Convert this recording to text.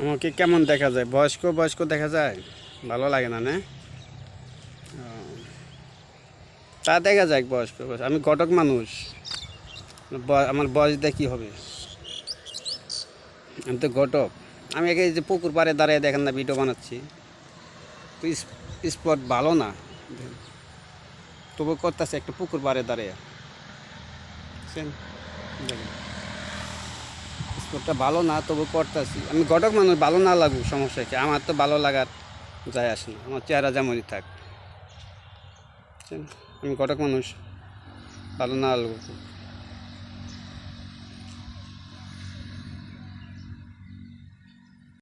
আমাকে কেমন দেখা যায়? বয়স্ক বয়স্ক দেখা যায়? ভালো লাগে না, না? তা দেখা যায় বয়স্ক বয়স্ক। আমি ঘটক মানুষ, আমার বয়স দিয়ে কী হবে? আমি তো ঘটক। আমি একে যে পুকুর পাড়ে দাঁড়িয়ে দেখেন না ভিডিও বানাচ্ছি, তো স্পট ভালো না, তবু করতেছে একটা পুকুর পাড়ে দাঁড়িয়ে। দেখেন স্পটটা ভালো না, তবু করতেছি। আমি ঘটক মানুষ, ভালো না লাগুক সমস্যা কি? আমার তো ভালো লাগার যায় আসে না, আমার চেহারা যেমনই থাক। আমি ঘটক মানুষ, ভালো না লাগুক।